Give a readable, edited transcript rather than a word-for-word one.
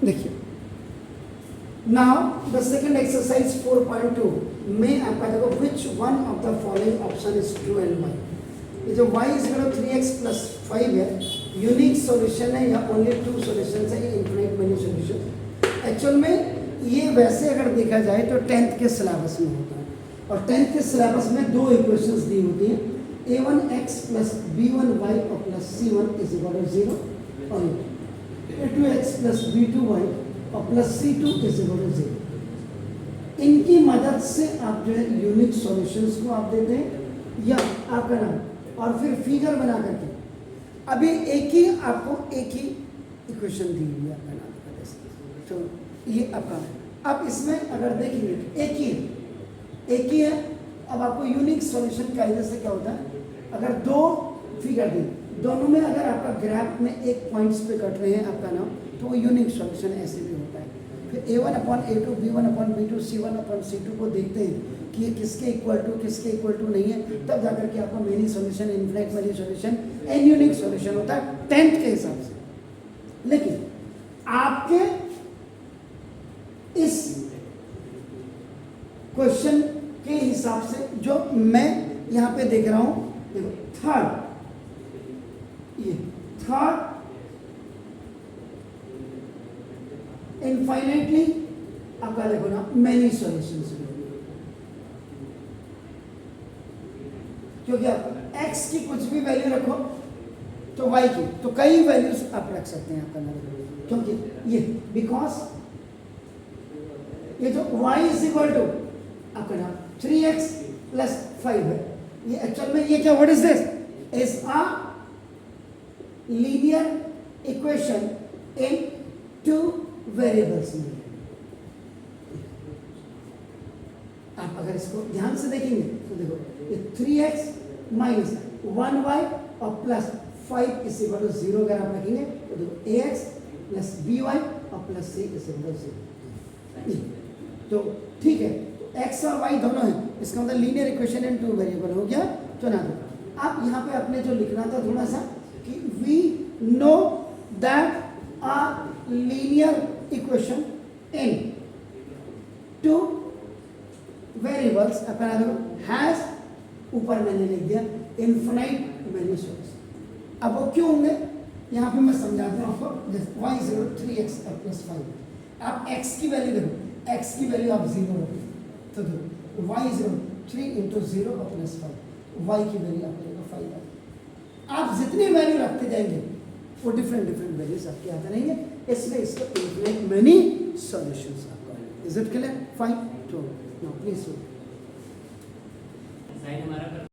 देखिए now the second exercise 4.2 में आपका देखो which one of the following option is true and why. ये जो y is equal to 3x plus 5 है यूनिक सॉल्यूशन है या ओनली टू सॉल्यूशंस है, इनफिनिट मेनी सॉल्यूशन। एक्चुअल में ये वैसे अगर देखा जाए तो 10th के सिलेबस में होता है और 10th के सिलेबस में दो इक्वेशंस दी होती हैं a1x प्लस b1y और plus c1 is equal to 0 और a2x प्लस b2y और plus c2 is equal to 0। इनकी मदद से आप जो है यूनिक सॉल्यूशंस को आप देते हैं या आपका नाम और फिर फिगर बना करके अभी एक ही आपको एक ही इक्वेशन दी हुई है आपका नाम तो ये आपका अब इसमें अगर देखेंगे तो एक ही है। अब आपको यूनिक सॉल्यूशन का से क्या होता है, अगर दो फिगर दी दोनों में अगर आपका ग्राफ में एक पॉइंट्स पे कट रहे हैं आपका नाम तो वो यूनिक सॉल्यूशन ऐसे भी होता है। फिर a1/a2 b1/b2 c1/c2 को देखते हैं कि ये किसके इक्वल टू नहीं है, तब जाकर के आपका many solution, infinite many solution and unique solution होता है 10th के हिसाब से। लेकिन आपके इस क्वेश्चन के हिसाब से जो मैं यहां पे देख रहा हूं, देखो थर्ड इनफाइनाइटली आपका देखो ना मेनी सॉल्यूशंस, क्योंकि आप x की कुछ भी वैल्यू रखो तो y की तो कई वैल्यूज आप रख सकते हैं आपका नाम, क्योंकि ये बिकॉज ये जो y इज इक्वल टू आपका नाम 3x प्लस 5 है, ये एक्चुअल में ये क्या, what is this, is a linear equation in two variables में। आप अगर इसको ध्यान से देखेंगे तो देखो ये 3x माइनस 1y और प्लस 5 इज इक्वल टू 0 अगर आप रखेंगे तो देखो ax प्लस by और plus c is equal to 0। तो ठीक है, तो x और y दोनों हैं, इसका मतलब linear equation in two variable हो गया। तो ना दो आप यहाँ पे अपने जो लिखना था थोड़ा सा कि we know that a linear equation in two variables अपना हैज, ऊपर मैंने लिख दिया इनफिनिट मेनी सॉल्यूशंस। अब वो क्यों होंगे यहाँ पे मैं समझाता हूँ आपको। y इज 3x प्लस 5, आप x की वैल्यू देखो, x की वैल्यू आप 0 रखो तो देखो y इज 3 इंटू 0 और प्लस 5, y की वैल्यू आपको देखो 5 है। आप जितनी वैल्यू रखते जाएंगे वो डिफरेंट वैल्यूज आपके आते रहेंगे, इसलिए इसका इनफिनिट मेनी सॉल्यूशंस आपका। Is it clear? फाइन। तो प्लीज